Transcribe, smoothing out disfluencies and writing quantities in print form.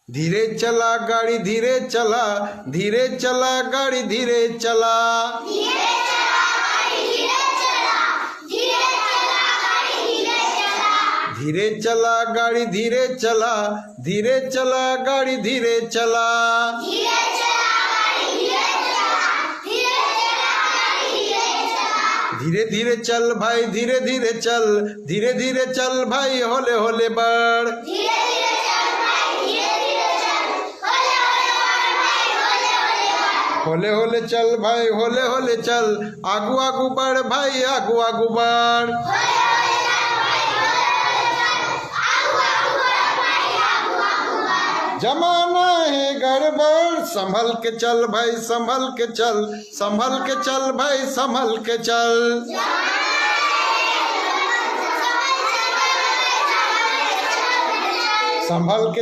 धीरे चला गाड़ी धीरे चला, धीरे चला गाड़ी धीरे चला। धीरे चला गाड़ी धीरे चला, धीरे चला गाड़ी धीरे चला। धीरे धीरे चल भाई धीरे धीरे चल, धीरे धीरे चल भाई होले होले बढ़। होले होले चल भाई होले होले चल, आगू आगू बढ़ भाई आगू आगू बढ़। जमाना है गड़बड़, संभल के चल भाई संभल के चल, संभल के चल भाई संभल के चल। संभल के